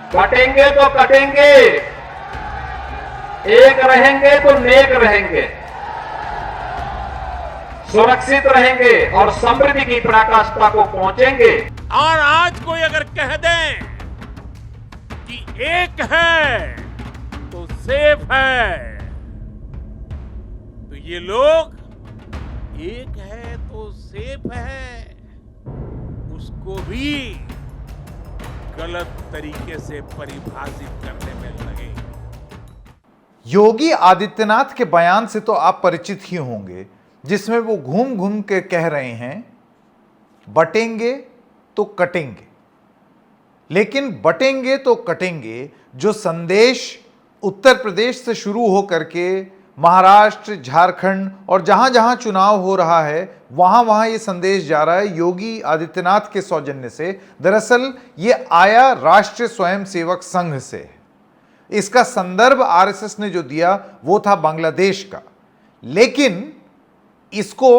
बटेंगे तो कटेंगे, एक रहेंगे तो नेक रहेंगे, सुरक्षित रहेंगे और समृद्धि की पराकाष्ठा को पहुंचेंगे। और आज कोई अगर कह दें कि एक है तो सेफ है, तो ये लोग एक है तो सेफ है उसको भी गलत तरीके से परिभाषित करने में लगे। योगी आदित्यनाथ के बयान से तो आप परिचित ही होंगे, जिसमें वो घूम घूम के कह रहे हैं बटेंगे तो कटेंगे। लेकिन बटेंगे तो कटेंगे जो संदेश उत्तर प्रदेश से शुरू होकर के महाराष्ट्र, झारखंड और जहां जहां चुनाव हो रहा है वहां वहां ये संदेश जा रहा है योगी आदित्यनाथ के सौजन्य से। दरअसल ये आया राष्ट्रीय स्वयंसेवक संघ से। इसका संदर्भ आरएसएस ने जो दिया वो था बांग्लादेश का, लेकिन इसको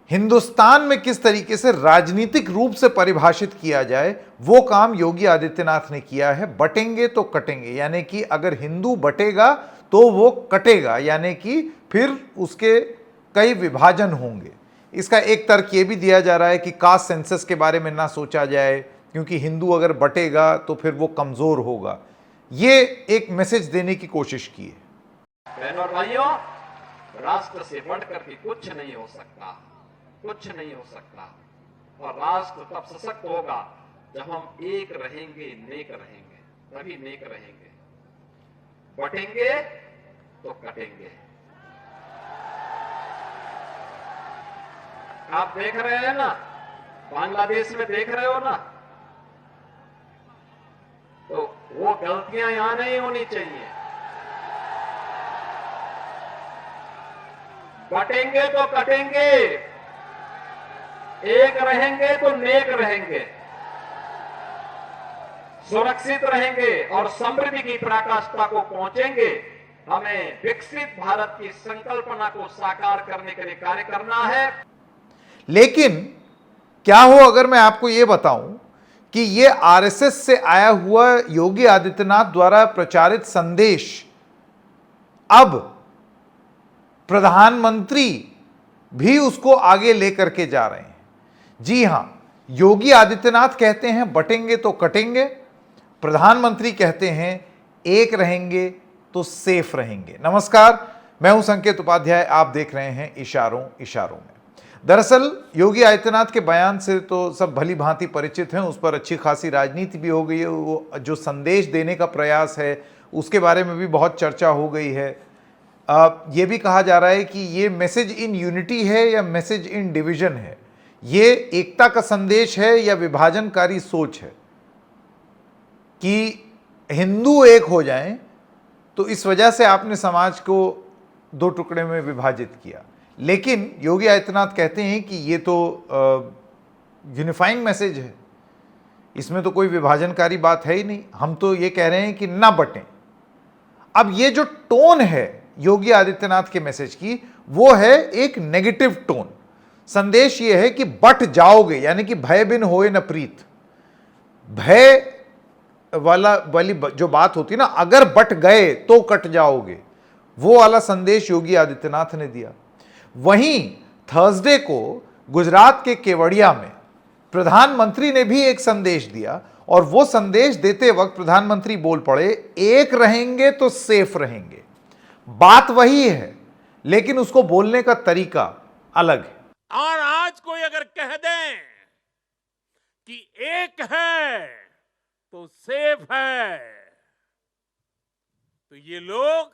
हिंदुस्तान में किस तरीके से राजनीतिक रूप से परिभाषित किया जाए वो काम योगी आदित्यनाथ ने किया है। बटेंगे तो कटेंगे, यानी कि अगर हिंदू बटेगा तो वो कटेगा, यानी कि फिर उसके कई विभाजन होंगे। इसका एक तर्क ये भी दिया जा रहा है कि कास्ट सेंसस के बारे में ना सोचा जाए, क्योंकि हिंदू अगर बटेगा तो फिर वो कमजोर होगा। ये एक मैसेज देने की कोशिश की है। बहनों और भाइयों, राष्ट्र से बढ़कर के कुछ नहीं हो सकता, कुछ नहीं हो सकता। और राष्ट्र तब सशक्त होगा जब हम एक रहेंगे, नेक रहेंगे, तभी नेक रहेंगे। बटेंगे तो कटेंगे। आप देख रहे हैं ना, बांग्लादेश में देख रहे हो ना, तो वो गलतियां यहां नहीं होनी चाहिए। बटेंगे तो कटेंगे, एक रहेंगे तो नेक रहेंगे, सुरक्षित रहेंगे और समृद्धि की पराकाष्ठा को पहुंचेंगे। हमें विकसित भारत की संकल्पना को साकार करने के लिए कार्य करना है। लेकिन क्या हो अगर मैं आपको यह बताऊं कि यह आरएसएस से आया हुआ योगी आदित्यनाथ द्वारा प्रचारित संदेश अब प्रधानमंत्री भी उसको आगे लेकर के जा रहे हैं। जी हां, योगी आदित्यनाथ कहते हैं बटेंगे तो कटेंगे, प्रधानमंत्री कहते हैं एक रहेंगे तो सेफ रहेंगे। नमस्कार, मैं हूं संकेत उपाध्याय, आप देख रहे हैं इशारों इशारों में। दरअसल योगी आदित्यनाथ के बयान से तो सब भली भांति परिचित हैं, उस पर अच्छी खासी राजनीति भी हो गई है। वो जो संदेश देने का प्रयास है उसके बारे में भी बहुत चर्चा हो गई है। ये भी कहा जा रहा है कि ये मैसेज इन यूनिटी है या मैसेज इन डिवीजन है, ये एकता का संदेश है या विभाजनकारी सोच है कि हिंदू एक हो जाएं, तो इस वजह से आपने समाज को दो टुकड़े में विभाजित किया। लेकिन योगी आदित्यनाथ कहते हैं कि ये तो यूनिफाइंग मैसेज है, इसमें तो कोई विभाजनकारी बात है ही नहीं, हम तो ये कह रहे हैं कि ना बटें। अब ये जो टोन है योगी आदित्यनाथ के मैसेज की, वो है एक नेगेटिव टोन। संदेश ये है कि बट जाओगे, यानी कि भय बिन होए न प्रीत। भय वाली जो बात होती है ना, अगर बट गए तो कट जाओगे, वो वाला संदेश योगी आदित्यनाथ ने दिया। वहीं थर्सडे को गुजरात के केवड़िया में प्रधानमंत्री ने भी एक संदेश दिया, और वो संदेश देते वक्त प्रधानमंत्री बोल पड़े एक रहेंगे तो सेफ रहेंगे। बात वही है, लेकिन उसको बोलने का तरीका अलग है। और आज कोई अगर कह दें कि एक है तो सेफ है, तो ये लोग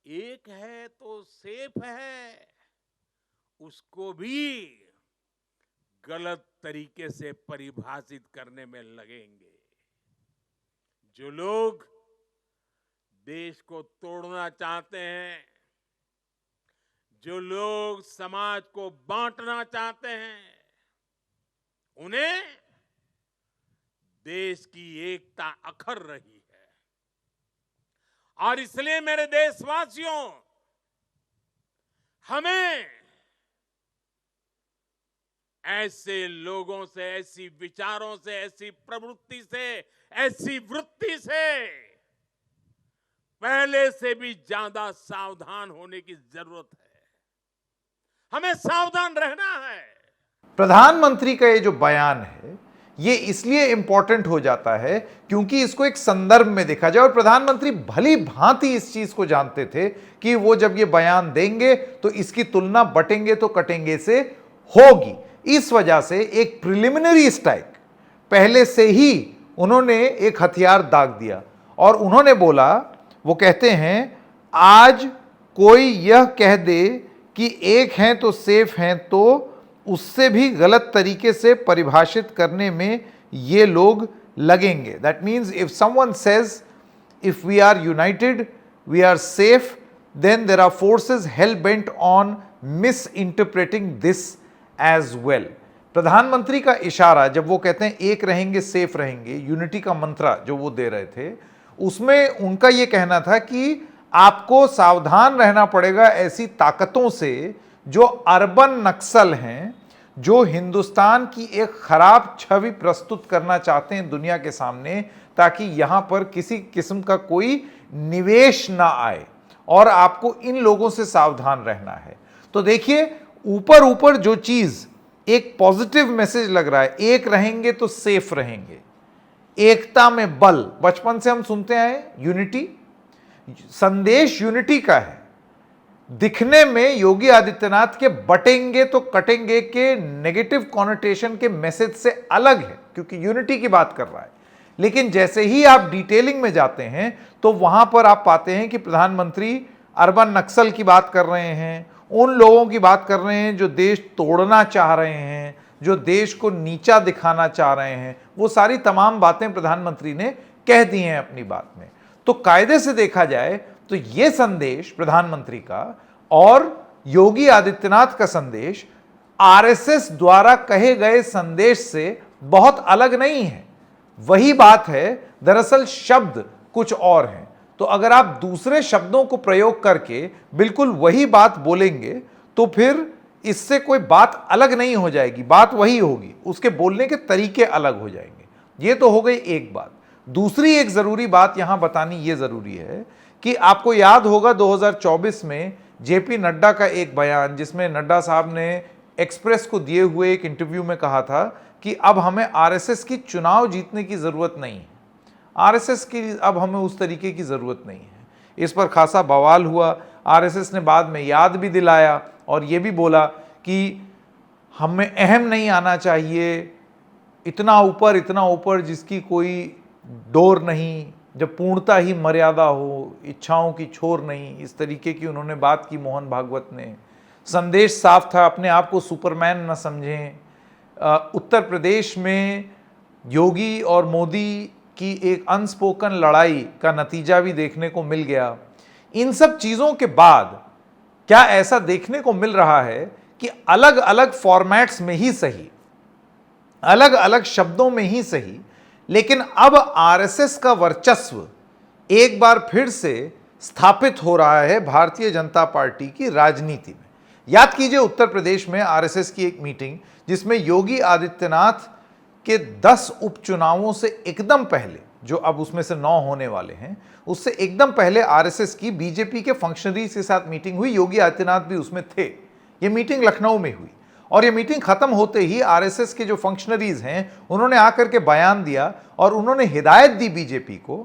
एक है तो सेफ है उसको भी गलत तरीके से परिभाषित करने में लगेंगे। जो लोग देश को तोड़ना चाहते हैं, जो लोग समाज को बांटना चाहते हैं, उन्हें देश की एकता अखर रही है। और इसलिए मेरे देशवासियों, हमें ऐसे लोगों से, ऐसी विचारों से, ऐसी प्रवृत्ति से, ऐसी वृत्ति से पहले से भी ज्यादा सावधान होने की जरूरत है। हमें सावधान रहना है। प्रधानमंत्री का ये जो बयान है ये इसलिए इंपॉर्टेंट हो जाता है क्योंकि इसको एक संदर्भ में देखा जाए, और प्रधानमंत्री भली भांति इस चीज को जानते थे कि वो जब ये बयान देंगे तो इसकी तुलना बटेंगे तो कटेंगे से होगी। इस वजह से एक प्रिलिमिनरी स्ट्राइक पहले से ही उन्होंने एक हथियार दाग दिया और उन्होंने बोला, वो कहते हैं, आज कोई यह कह दे कि एक हैं तो सेफ हैं तो उससे भी गलत तरीके से परिभाषित करने में ये लोग लगेंगे। That means if someone says if we are united we are safe, then there are forces hell bent on misinterpreting this as well. प्रधानमंत्री का इशारा जब वो कहते हैं एक रहेंगे सेफ रहेंगे, यूनिटी का मंत्रा जो वो दे रहे थे, उसमें उनका ये कहना था कि आपको सावधान रहना पड़ेगा ऐसी ताकतों से जो अर्बन नक्सल हैं, जो हिंदुस्तान की एक खराब छवि प्रस्तुत करना चाहते हैं दुनिया के सामने, ताकि यहां पर किसी किस्म का कोई निवेश ना आए, और आपको इन लोगों से सावधान रहना है। तो देखिए, ऊपर ऊपर जो चीज एक पॉजिटिव मैसेज लग रहा है, एक रहेंगे तो सेफ रहेंगे, एकता में बल, बचपन से हम सुनते आए यूनिटी, संदेश यूनिटी का है। दिखने में योगी आदित्यनाथ के बटेंगे तो कटेंगे के नेगेटिव कॉनोटेशन के मैसेज से अलग है क्योंकि यूनिटी की बात कर रहा है, लेकिन जैसे ही आप डिटेलिंग में जाते हैं तो वहां पर आप पाते हैं कि प्रधानमंत्री अर्बन नक्सल की बात कर रहे हैं, उन लोगों की बात कर रहे हैं जो देश तोड़ना चाह रहे हैं, जो देश को नीचा दिखाना चाह रहे हैं। वो सारी तमाम बातें प्रधानमंत्री ने कह दी हैं अपनी बात में। तो कायदे से देखा जाए तो यह संदेश प्रधानमंत्री का और योगी आदित्यनाथ का संदेश आरएसएस द्वारा कहे गए संदेश से बहुत अलग नहीं है। वही बात है, दरअसल शब्द कुछ और हैं। तो अगर आप दूसरे शब्दों को प्रयोग करके बिल्कुल वही बात बोलेंगे तो फिर इससे कोई बात अलग नहीं हो जाएगी, बात वही होगी, उसके बोलने के तरीके अलग हो जाएंगे। ये तो हो गई एक बात। दूसरी एक जरूरी बात यहां बतानी ये जरूरी है कि आपको याद होगा 2024 में जेपी नड्डा का एक बयान, जिसमें नड्डा साहब ने एक्सप्रेस को दिए हुए एक इंटरव्यू में कहा था कि अब हमें आरएसएस की चुनाव जीतने की जरूरत नहीं है, आरएसएस की अब हमें उस तरीके की जरूरत नहीं है। इस पर खासा बवाल हुआ। आरएसएस ने बाद में याद भी दिलाया और यह भी बोला कि हमें अहम नहीं आना चाहिए, इतना ऊपर जिसकी कोई डोर नहीं, जब पूर्णता ही मर्यादा हो, इच्छाओं की छोर नहीं, इस तरीके की उन्होंने बात की मोहन भागवत ने। संदेश साफ था, अपने आप को सुपरमैन न समझें। उत्तर प्रदेश में योगी और मोदी की एक अनस्पोकन लड़ाई का नतीजा भी देखने को मिल गया। इन सब चीज़ों के बाद क्या ऐसा देखने को मिल रहा है कि अलग अलग फॉर्मेट्स में ही सही, अलग अलग शब्दों में ही सही, लेकिन अब आरएसएस का वर्चस्व एक बार फिर से स्थापित हो रहा है भारतीय जनता पार्टी की राजनीति में। याद कीजिए उत्तर प्रदेश में आरएसएस की एक मीटिंग, जिसमें योगी आदित्यनाथ के 10 उपचुनावों से एकदम पहले, जो अब उसमें से 9 होने वाले हैं, उससे एकदम पहले आरएसएस की बीजेपी के फंक्शनरीज के साथ मीटिंग हुई। योगी आदित्यनाथ भी उसमें थे। यह मीटिंग लखनऊ में हुई और यह मीटिंग खत्म होते ही आरएसएस के जो फंक्शनरीज हैं उन्होंने आकर के बयान दिया और उन्होंने हिदायत दी बीजेपी को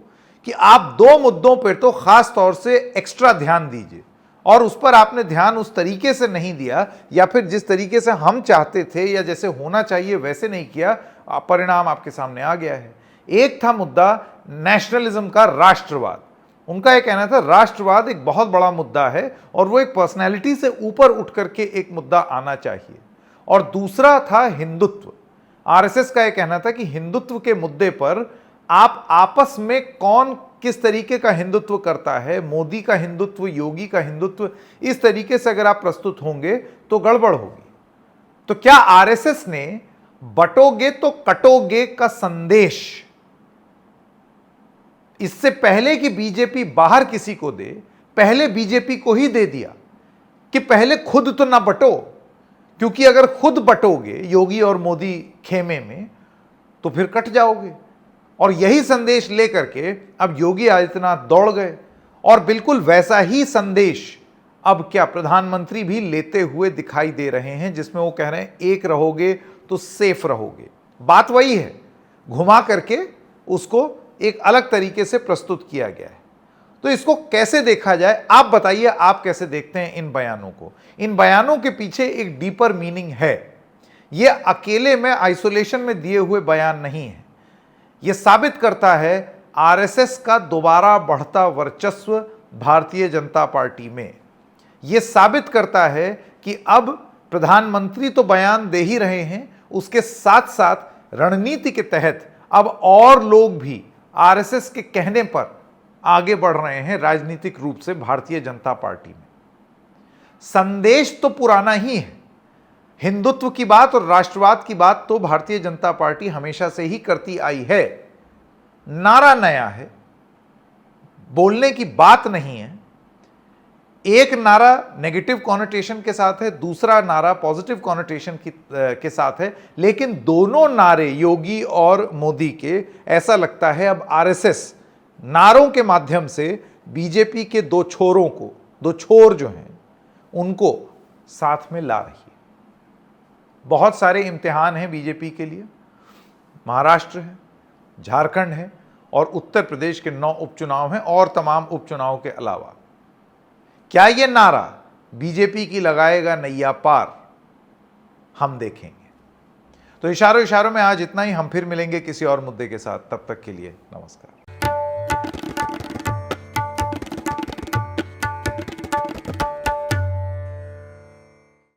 कि आप 2 मुद्दों पर तो खास तौर से एक्स्ट्रा ध्यान दीजिए, और उस पर आपने ध्यान उस तरीके से नहीं दिया, या फिर जिस तरीके से हम चाहते थे या जैसे होना चाहिए वैसे नहीं किया। परिणाम आपके सामने आ गया है। एक था मुद्दा नेशनलिज्म का, राष्ट्रवाद। उनका यह कहना था राष्ट्रवाद एक बहुत बड़ा मुद्दा है और वो एक पर्सनैलिटी से ऊपर उठ करके एक मुद्दा आना चाहिए। और दूसरा था हिंदुत्व। आरएसएस का यह कहना था कि हिंदुत्व के मुद्दे पर आप आपस में कौन किस तरीके का हिंदुत्व करता है, मोदी का हिंदुत्व, योगी का हिंदुत्व, इस तरीके से अगर आप प्रस्तुत होंगे तो गड़बड़ होगी। तो क्या आरएसएस ने बटोगे तो कटोगे का संदेश इससे पहले कि बीजेपी बाहर किसी को दे, पहले बीजेपी को ही दे दिया कि पहले खुद तो ना बटो, क्योंकि अगर खुद बटोगे योगी और मोदी खेमे में तो फिर कट जाओगे। और यही संदेश लेकर के अब योगी आदित्यनाथ दौड़ गए और बिल्कुल वैसा ही संदेश अब क्या प्रधानमंत्री भी लेते हुए दिखाई दे रहे हैं, जिसमें वो कह रहे हैं एक रहोगे तो सेफ रहोगे। बात वही है, घुमा करके उसको एक अलग तरीके से प्रस्तुत किया गया है। तो इसको कैसे देखा जाए, आप बताइए, आप कैसे देखते हैं इन बयानों को? इन बयानों के पीछे एक डीपर मीनिंग है। ये अकेले में आइसोलेशन में दिए हुए बयान नहीं है। यह साबित करता है आरएसएस का दोबारा बढ़ता वर्चस्व भारतीय जनता पार्टी में। यह साबित करता है कि अब प्रधानमंत्री तो बयान दे ही रहे हैं, उसके साथ साथ रणनीति के तहत अब और लोग भी आरएसएस के कहने पर आगे बढ़ रहे हैं राजनीतिक रूप से भारतीय जनता पार्टी में। संदेश तो पुराना ही है। हिंदुत्व की बात और राष्ट्रवाद की बात तो भारतीय जनता पार्टी हमेशा से ही करती आई है। नारा नया है, बोलने की बात नहीं है। एक नारा नेगेटिव कॉनोटेशन के साथ है, दूसरा नारा पॉजिटिव कॉनोटेशन के साथ है, लेकिन दोनों नारे योगी और मोदी के ऐसा लगता है अब आरएसएस नारों के माध्यम से बीजेपी के दो छोरों को, दो छोर जो हैं उनको साथ में ला रही है। बहुत सारे इम्तिहान हैं बीजेपी के लिए। महाराष्ट्र है, झारखंड है और उत्तर प्रदेश के 9 उपचुनाव हैं और तमाम उपचुनाव के अलावा। क्या यह नारा बीजेपी की लगाएगा नैया पार? हम देखेंगे। तो इशारों इशारों में आज इतना ही। हम फिर मिलेंगे किसी और मुद्दे के साथ। तब तक के लिए नमस्कार।